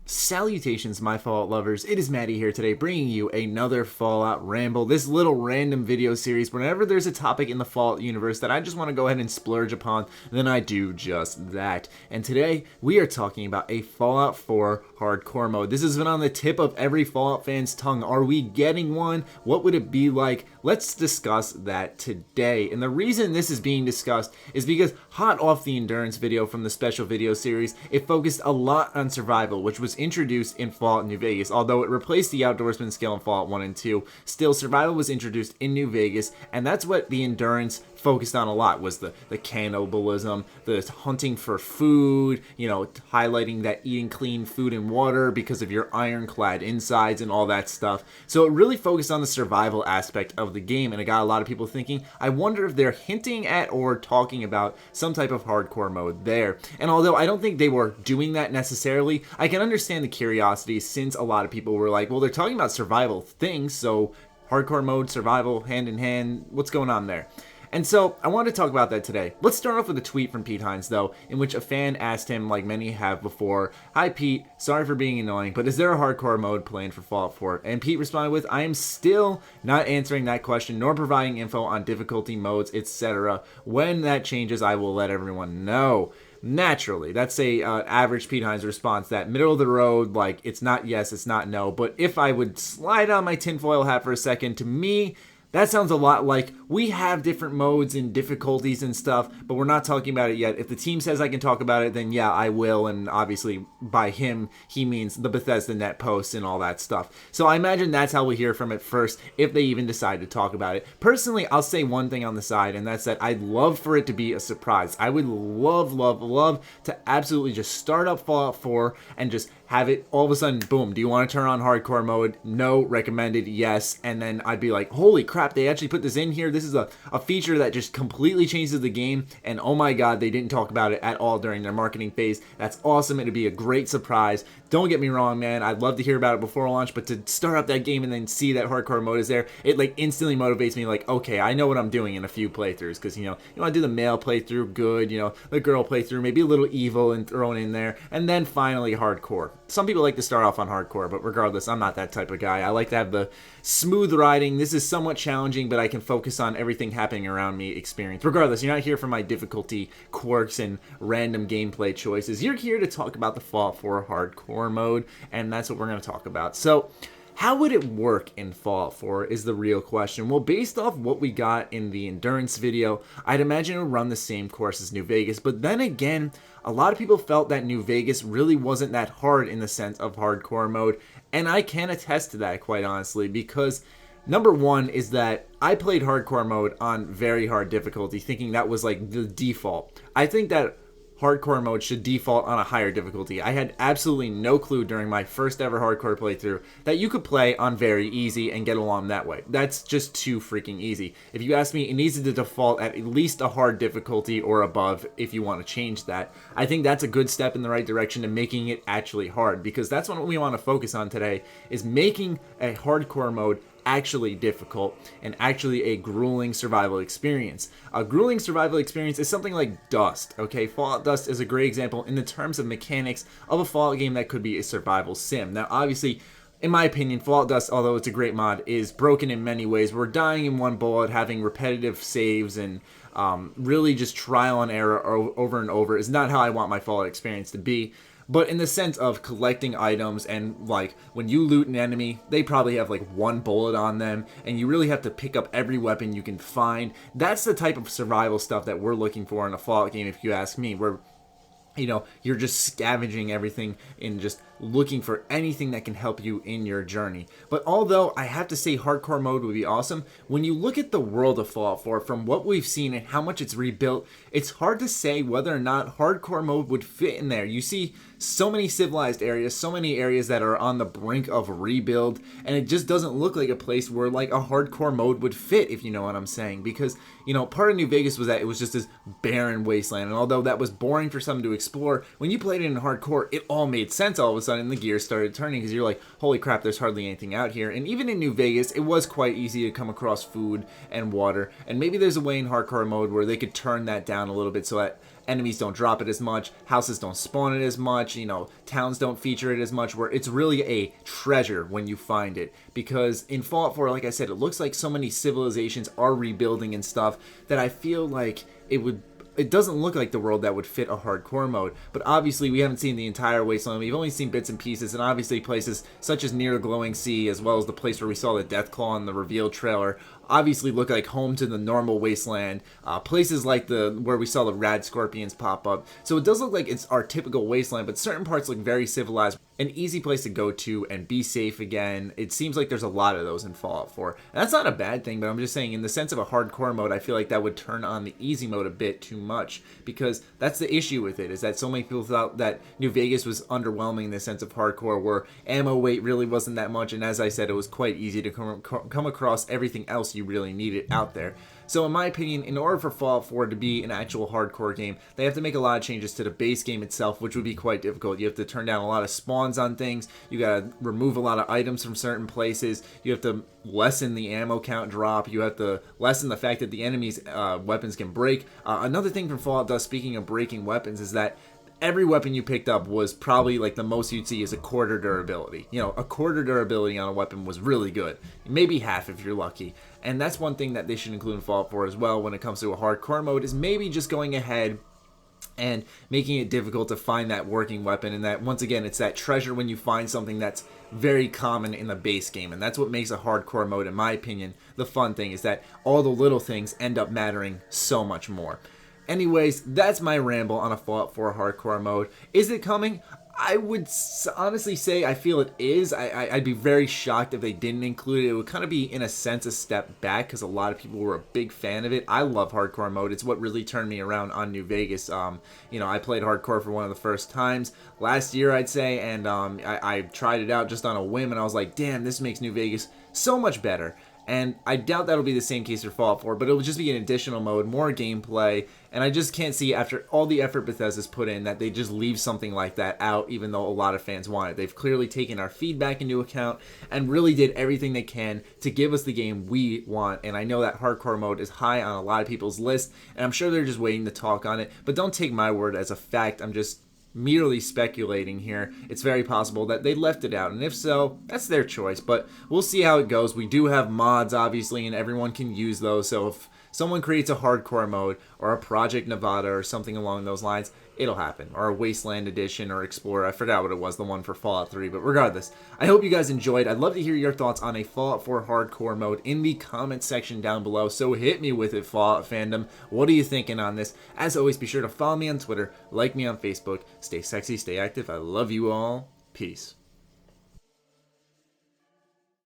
Salutations, my Fallout lovers. It is Matty here today, bringing you another Fallout Ramble, this little random video series. Whenever there's a topic in the Fallout universe that I just want to go ahead and splurge upon, then I do just that. And today, we are talking about a Fallout 4 hardcore mode. This has been on the tip of every Fallout fan's tongue. Are we getting one? What would it be like? Let's discuss that today. And the reason this is being discussed is because hot off the endurance video from the special video series, it focused a lot on survival, which was introduced in Fallout New Vegas. Although it replaced the outdoorsman skill in Fallout 1 and 2, still survival was introduced in New Vegas, and that's what the endurance focused on a lot, was the cannibalism, the hunting for food, you know, highlighting that eating clean food and water because of your ironclad insides and all that stuff. So it really focused on the survival aspect of the game, and it got a lot of people thinking, I wonder if they're hinting at or talking about some type of hardcore mode there. And although I don't think they were doing that necessarily, I can understand the curiosity, since a lot of people were like, well, they're talking about survival things, so hardcore mode, survival, hand in hand, what's going on there? And so, I wanted to talk about that today. Let's start off with a tweet from Pete Hines, though, in which a fan asked him, like many have before, "Hi Pete, sorry for being annoying, but is there a hardcore mode planned for Fallout 4? And Pete responded with, I am still not answering that question, nor providing info on difficulty modes, etc. When that changes, I will let everyone know. Naturally, that's a average Pete Hines response, that middle of the road, like, it's not yes, it's not no. But if I would slide on my tinfoil hat for a second, to me, that sounds a lot like we have different modes and difficulties and stuff, but we're not talking about it yet. If the team says I can talk about it, then yeah, I will. And obviously, by him, he means the Bethesda net posts and all that stuff. So I imagine that's how we hear from it first, if they even decide to talk about it. Personally, I'll say one thing on the side, and that's that I'd love for it to be a surprise. I would love to absolutely just start up Fallout 4 and just have it all of a sudden, boom, do you want to turn on hardcore mode? No, recommended, yes. And then I'd be like, holy crap, they actually put this in here. This is a feature that just completely changes the game. And oh my god, they didn't talk about it at all during their marketing phase. That's awesome. It'd be a great surprise. Don't get me wrong, man. I'd love to hear about it before launch, but to start up that game and then see that hardcore mode is there, it like instantly motivates me, like, okay, I know what I'm doing in a few playthroughs. Because, you know, you want to do the male playthrough, good, you know, the girl playthrough, maybe a little evil and thrown in there, and then finally hardcore. Some people like to start off on hardcore, but regardless, I'm not that type of guy. I like to have the smooth riding. This is somewhat challenging, but I can focus on everything happening around me experience. Regardless, you're not here for my difficulty quirks and random gameplay choices. You're here to talk about the Fallout 4 hardcore mode, and that's what we're going to talk about. So, how would it work in Fallout 4 is the real question. Well, based off what we got in the endurance video, I'd imagine it would run the same course as New Vegas, but then again, a lot of people felt that New Vegas really wasn't that hard in the sense of hardcore mode, and I can attest to that, quite honestly, because number one is that I played hardcore mode on very hard difficulty, thinking that was like the default. I think that hardcore mode should default on a higher difficulty. I had absolutely no clue during my first ever hardcore playthrough that you could play on very easy and get along that way. That's just too freaking easy. If you ask me, it needs to default at least a hard difficulty or above if you want to change that. I think that's a good step in the right direction to making it actually hard, because that's what we want to focus on today, is making a hardcore mode actually difficult and actually a grueling survival experience. A grueling survival experience is something like Dust, okay? Fallout Dust is a great example in the terms of mechanics of a Fallout game that could be a survival sim. Now, obviously, in my opinion, Fallout Dust, although it's a great mod, is broken in many ways. We're dying in one bullet, having repetitive saves, and really just trial and error over and over is not how I want my Fallout experience to be. But in the sense of collecting items, and like when you loot an enemy, they probably have like one bullet on them, and you really have to pick up every weapon you can find. That's the type of survival stuff that we're looking for in a Fallout game, if you ask me, where, you know, you're just scavenging everything and just looking for anything that can help you in your journey. But although I have to say hardcore mode would be awesome, when you look at the world of Fallout 4, from what we've seen and how much it's rebuilt, it's hard to say whether or not hardcore mode would fit in there. You see so many civilized areas, so many areas that are on the brink of rebuild, and it just doesn't look like a place where like a hardcore mode would fit, if you know what I'm saying. Because, you know, part of New Vegas was that it was just this barren wasteland, and although that was boring for some to explore, when you played it in hardcore, it all made sense all of a sudden. The gears started turning, because you're like, holy crap, there's hardly anything out here. And even in New Vegas, it was quite easy to come across food and water, and maybe there's a way in hardcore mode where they could turn that down a little bit so that enemies don't drop it as much, houses don't spawn it as much, you know, towns don't feature it as much, where it's really a treasure when you find it. Because in Fallout 4, like I said, it looks like so many civilizations are rebuilding and stuff that I feel like it doesn't look like the world that would fit a hardcore mode. But obviously we haven't seen the entire wasteland. We've only seen bits and pieces, and obviously places such as near the glowing sea, as well as the place where we saw the Deathclaw in the reveal trailer, obviously look like home to the normal wasteland. Places like where we saw the rad scorpions pop up. So it does look like it's our typical wasteland, but certain parts look very civilized. An easy place to go to and be safe again. It seems like there's a lot of those in Fallout 4. And that's not a bad thing, but I'm just saying in the sense of a hardcore mode, I feel like that would turn on the easy mode a bit too much, because that's the issue with it, is that so many people thought that New Vegas was underwhelming in the sense of hardcore, where ammo weight really wasn't that much, and as I said, it was quite easy to come across everything else you really needed out there. So in my opinion, in order for Fallout 4 to be an actual hardcore game, they have to make a lot of changes to the base game itself, which would be quite difficult. You have to turn down a lot of spawns on things, you gotta remove a lot of items from certain places, you have to lessen the ammo count drop, you have to lessen the fact that the enemy's weapons can break. Another thing from Fallout does, speaking of breaking weapons, is that every weapon you picked up was probably like the most you'd see is a quarter durability. You know, a quarter durability on a weapon was really good. Maybe half if you're lucky. And that's one thing that they should include in Fallout 4 as well when it comes to a hardcore mode, is maybe just going ahead and making it difficult to find that working weapon. And that, once again, it's that treasure when you find something that's very common in the base game. And that's what makes a hardcore mode, in my opinion, the fun thing, is that all the little things end up mattering so much more. Anyways, that's my ramble on a Fallout 4 hardcore mode. Is it coming? I would honestly say I feel it is. I'd be very shocked if they didn't include it. It would kind of be, in a sense, a step back, because a lot of people were a big fan of it. I love hardcore mode. It's what really turned me around on New Vegas. You know, I played hardcore for one of the first times last year, I'd say, and I tried it out just on a whim, and I was like, damn, this makes New Vegas so much better. And I doubt that'll be the same case for Fallout 4, but it'll just be an additional mode, more gameplay, and I just can't see, after all the effort Bethesda's put in, that they just leave something like that out, even though a lot of fans want it. They've clearly taken our feedback into account and really did everything they can to give us the game we want, and I know that hardcore mode is high on a lot of people's list, and I'm sure they're just waiting to talk on it, but don't take my word as a fact. I'm just merely speculating here. It's very possible that they left it out, and if so, that's their choice, but we'll see how it goes. We do have mods, obviously, and everyone can use those, so if someone creates a hardcore mode or a Project Nevada or something along those lines, it'll happen. Or a Wasteland Edition or Explorer. I forgot what it was, the one for Fallout 3. But regardless, I hope you guys enjoyed. I'd love to hear your thoughts on a Fallout 4 hardcore mode in the comment section down below. So hit me with it, Fallout fandom. What are you thinking on this? As always, be sure to follow me on Twitter, like me on Facebook. Stay sexy, stay active. I love you all. Peace.